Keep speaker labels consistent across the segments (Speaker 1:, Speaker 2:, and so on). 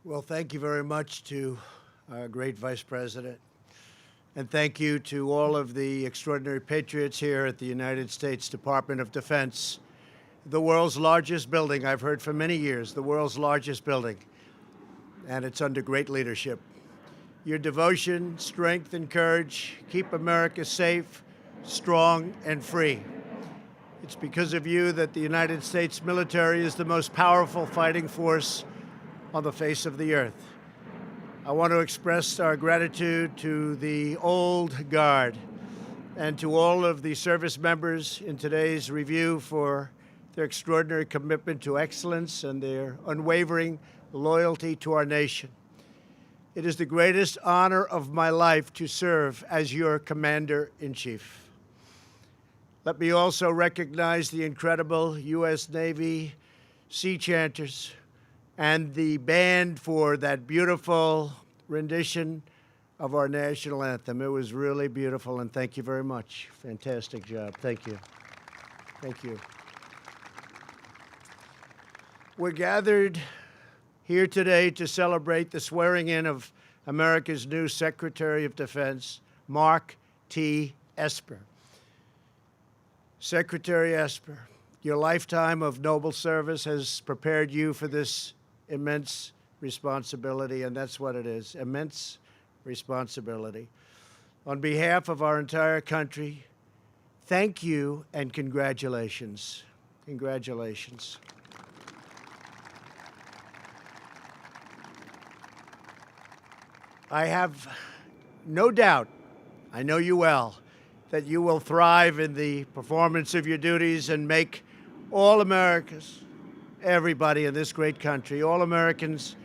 Speaker 1: Well, thank you very much to our great Vice President. And thank you to all of the extraordinary patriots here at the United States Department of Defense, the world's largest building. I've heard for many years, the world's largest building. And it's under great leadership. Your devotion, strength, and courage keep America safe, strong, and free. It's because of you that the United States military is the most powerful fighting force on the face of the earth. I want to express our gratitude to the old guard and to all of the service members in today's review for their extraordinary commitment to excellence and their unwavering loyalty to our nation. It is the greatest honor of my life to serve as your Commander-in-Chief. Let me also recognize the incredible U.S. Navy sea chanters and the band for that beautiful rendition of our national anthem. It was really beautiful, and thank you very much. Fantastic job. Thank you. Thank you. We're gathered here today to celebrate the swearing-in of America's new Secretary of Defense, Mark T. Esper. Secretary Esper, your lifetime of noble service has prepared you for this immense responsibility, and that's what it is, immense responsibility. On behalf of our entire country, thank you and congratulations. Congratulations. I have no doubt, I know you well, that you will thrive in the performance of your duties and make all Americans, everybody in this great country, all Americans,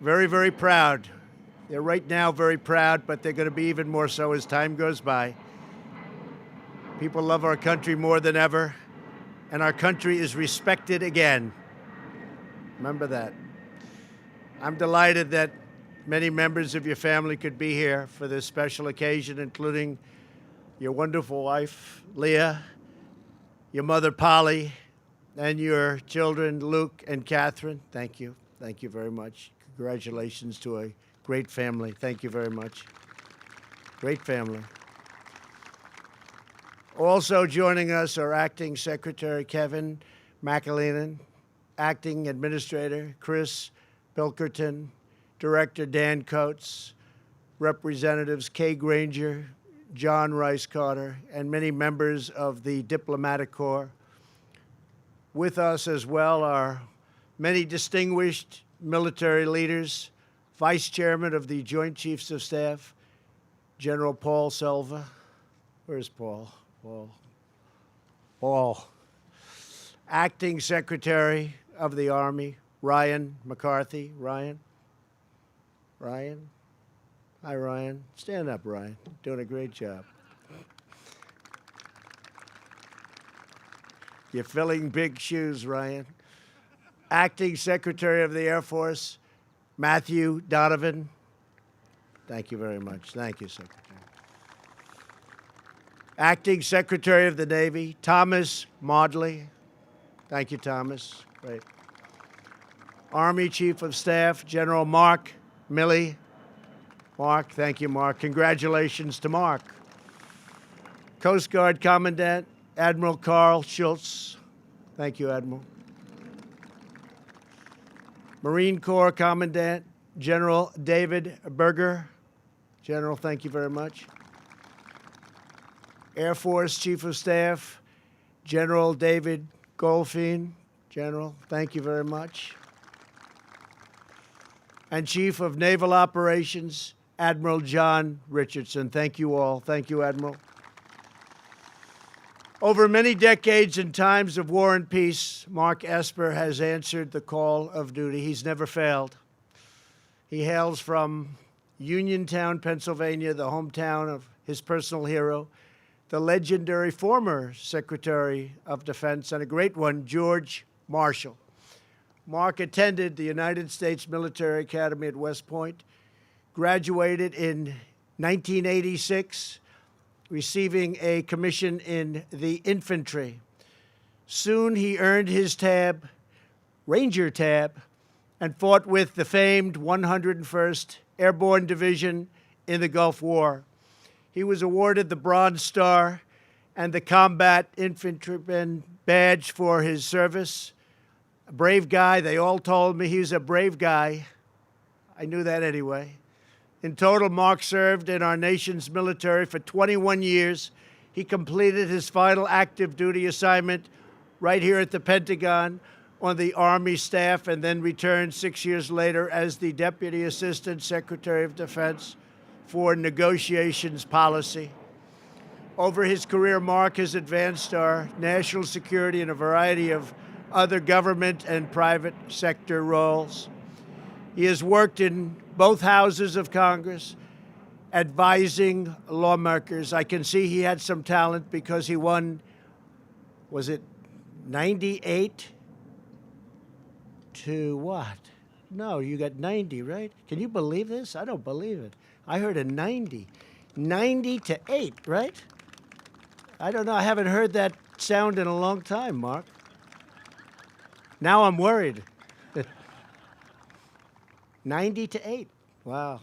Speaker 1: very, very proud. They're right now very proud, but they're going to be even more so as time goes by. People love our country more than ever, and our country is respected again. Remember that. I'm delighted that many members of your family could be here for this special occasion, including your wonderful wife, Leah, your mother, Polly, and your children, Luke and Catherine. Thank you. Thank you very much. Congratulations to a great family. Thank you very much. Great family. Also joining us are Acting Secretary Kevin McAleenan, Acting Administrator Chris Pilkerton, Director Dan Coates, Representatives Kay Granger, John Rice Carter, and many members of the Diplomatic Corps. With us as well are many distinguished military leaders, Vice Chairman of the Joint Chiefs of Staff, General Paul Selva. Where's Paul? Paul. Acting Secretary of the Army, Ryan McCarthy. Ryan? Hi, Ryan. Stand up, Ryan. Doing a great job. You're filling big shoes, Ryan. Acting Secretary of the Air Force, Matthew Donovan. Thank you very much. Thank you, Secretary. Acting Secretary of the Navy, Thomas Maudley. Thank you, Thomas. Great. Army Chief of Staff, General Mark Milley. Mark, thank you, Mark. Congratulations to Mark. Coast Guard Commandant, Admiral Carl Schultz. Thank you, Admiral. Marine Corps Commandant, General David Berger. General, thank you very much. Air Force Chief of Staff, General David Goldfein. General, thank you very much. And Chief of Naval Operations, Admiral John Richardson. Thank you all. Thank you, Admiral. Over many decades in times of war and peace, Mark Esper has answered the call of duty. He's never failed. He hails from Uniontown, Pennsylvania, the hometown of his personal hero, the legendary former Secretary of Defense, and a great one, George Marshall. Mark attended the United States Military Academy at West Point, graduated in 1986, receiving a commission in the infantry. Soon he earned his tab, Ranger tab, and fought with the famed 101st Airborne Division in the Gulf War. He was awarded the Bronze Star and the Combat Infantryman Badge for his service. A brave guy. They all told me he was a brave guy. I knew that anyway. In total, Mark served in our nation's military for 21 years. He completed his final active duty assignment right here at the Pentagon on the Army staff, and then returned 6 years later as the Deputy Assistant Secretary of Defense for Negotiations Policy. Over his career, Mark has advanced our national security in a variety of other government and private sector roles. He has worked in both houses of Congress, advising lawmakers. I can see he had some talent because he won, was it 98 to what? No, you got 90, right? Can you believe this? I don't believe it. I heard a 90. 90 to 8, right? I don't know. I haven't heard that sound in a long time, Mark. Now I'm worried. 90 to 8. Wow.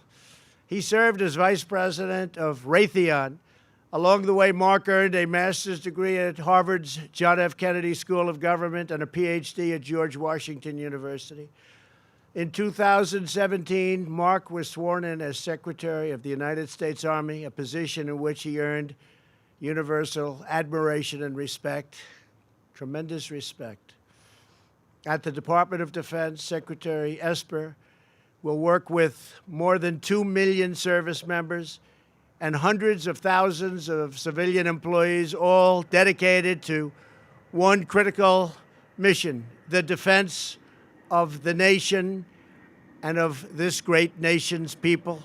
Speaker 1: He served as vice president of Raytheon. Along the way, Mark earned a master's degree at Harvard's John F. Kennedy School of Government and a PhD at George Washington University. In 2017, Mark was sworn in as Secretary of the United States Army, a position in which he earned universal admiration and respect, tremendous respect. At the Department of Defense, Secretary Esper will work with more than 2 million service members and hundreds of thousands of civilian employees, all dedicated to one critical mission: the defense of the nation and of this great nation's people.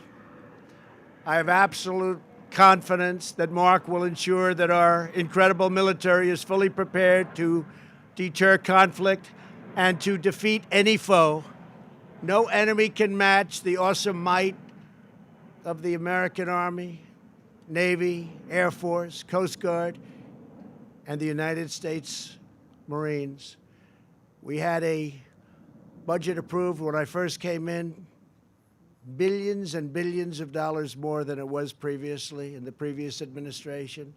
Speaker 1: I have absolute confidence that Mark will ensure that our incredible military is fully prepared to deter conflict and to defeat any foe. No enemy can match the awesome might of the American Army, Navy, Air Force, Coast Guard, and the United States Marines. We had a budget approved when I first came in, billions and billions of dollars more than it was previously in the previous administration,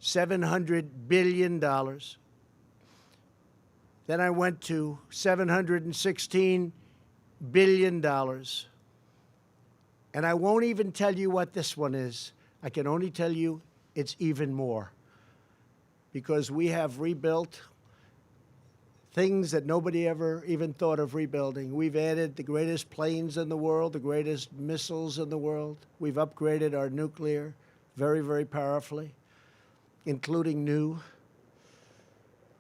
Speaker 1: $700 billion. Then I went to $716 billion. And I won't even tell you what this one is. I can only tell you it's even more, because we have rebuilt things that nobody ever even thought of rebuilding. We've added the greatest planes in the world, the greatest missiles in the world. We've upgraded our nuclear very, very powerfully, including new.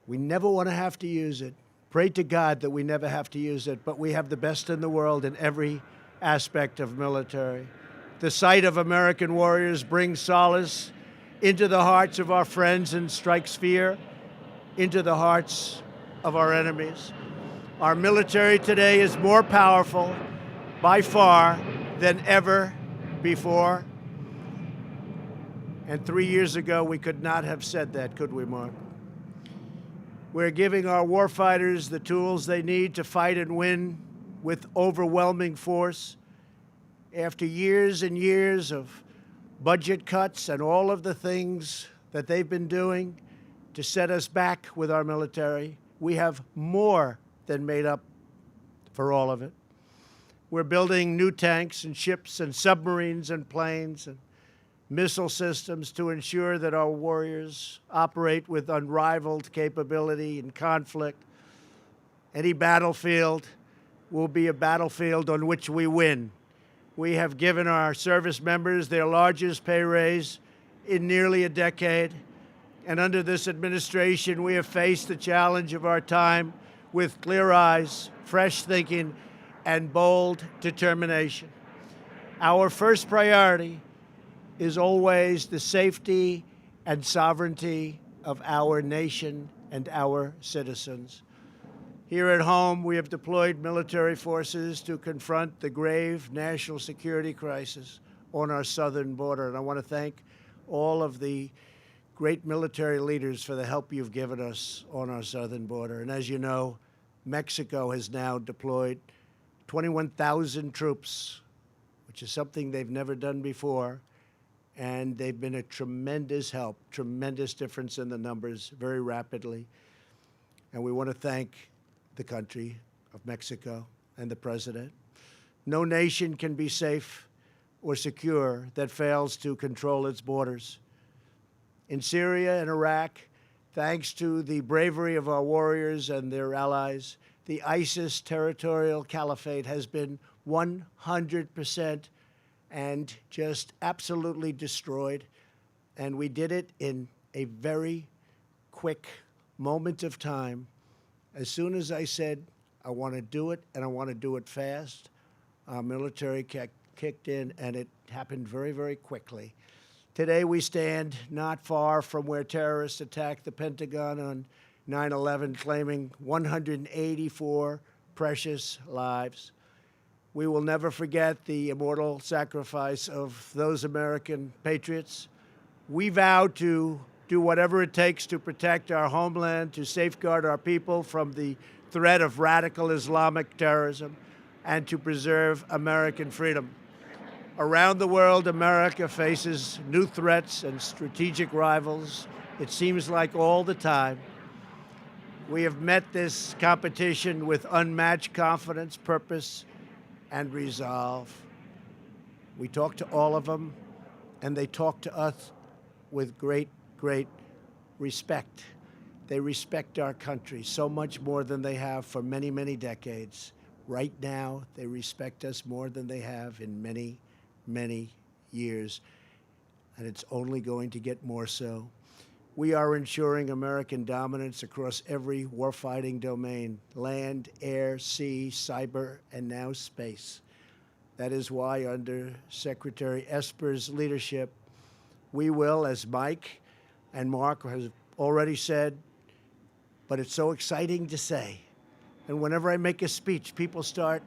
Speaker 1: We never want to have to use it. Pray to God that we never have to use it, but we have the best in the world in every aspect of military. The sight of American warriors brings solace into the hearts of our friends and strikes fear into the hearts of our enemies. Our military today is more powerful by far than ever before. And 3 years ago, we could not have said that, could we, Mark? We're giving our warfighters the tools they need to fight and win with overwhelming force. After years and years of budget cuts and all of the things that they've been doing to set us back with our military, we have more than made up for all of it. We're building new tanks and ships and submarines and planes and missile systems to ensure that our warriors operate with unrivaled capability in conflict. Any battlefield will be a battlefield on which we win. We have given our service members their largest pay raise in nearly a decade. And under this administration, we have faced the challenge of our time with clear eyes, fresh thinking, and bold determination. Our first priority is always the safety and sovereignty of our nation and our citizens. Here at home, we have deployed military forces to confront the grave national security crisis on our southern border. And I want to thank all of the great military leaders for the help you've given us on our southern border. And as you know, Mexico has now deployed 21,000 troops, which is something they've never done before. And they've been a tremendous help, tremendous difference in the numbers very rapidly. And we want to thank the country of Mexico and the president. No nation can be safe or secure that fails to control its borders. In Syria and Iraq, thanks to the bravery of our warriors and their allies, the ISIS territorial caliphate has been 100% and just absolutely destroyed. And we did it in a very quick moment of time. As soon as I said, I want to do it, and I want to do it fast, our military kicked in, and it happened very, very quickly. Today, we stand not far from where terrorists attacked the Pentagon on 9/11, claiming 184 precious lives. We will never forget the immortal sacrifice of those American patriots. We vow to do whatever it takes to protect our homeland, to safeguard our people from the threat of radical Islamic terrorism, and to preserve American freedom. Around the world, America faces new threats and strategic rivals, it seems like all the time. We have met this competition with unmatched confidence, purpose, and resolve. We talk to all of them, and they talk to us with great, great respect. They respect our country so much more than they have for many, many decades. Right now, they respect us more than they have in many, many years, and it's only going to get more so. We are ensuring American dominance across every warfighting domain: land, air, sea, cyber, and now space. That is why, under Secretary Esper's leadership, we will, as Mike and Mark has already said, but it's so exciting to say. And whenever I make a speech, people start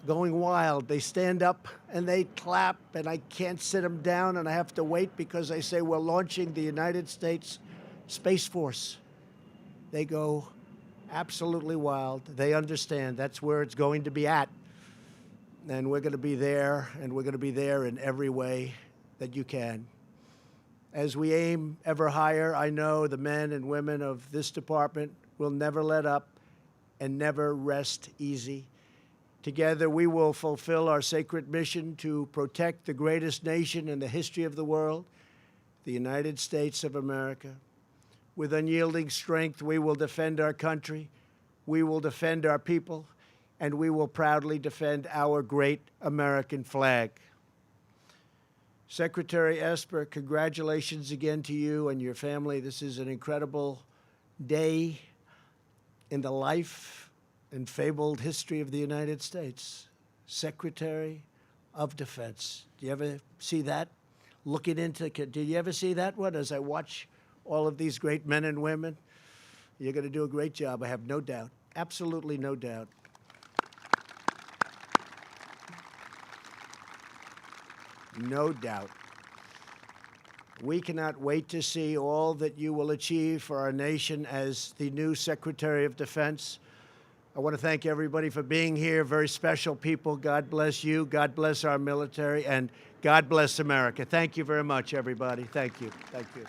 Speaker 1: going wild. They stand up and they clap, and I can't sit them down, and I have to wait because I say we're launching the United States Space Force. They go absolutely wild. They understand that's where it's going to be at. And we're going to be there, and we're going to be there in every way that you can. As we aim ever higher, I know the men and women of this department will never let up and never rest easy. Together, we will fulfill our sacred mission to protect the greatest nation in the history of the world, the United States of America. With unyielding strength, we will defend our country, we will defend our people, and we will proudly defend our great American flag. Secretary Esper, congratulations again to you and your family. This is an incredible day in the life and fabled history of the United States. Secretary of Defense. Do you ever see that? Looking into, did you ever see that one? As I watch all of these great men and women, you're going to do a great job, I have no doubt. Absolutely no doubt. No doubt. We cannot wait to see all that you will achieve for our nation as the new Secretary of Defense. I want to thank everybody for being here. Very special people. God bless you. God bless our military. And God bless America. Thank you very much, everybody. Thank you. Thank you.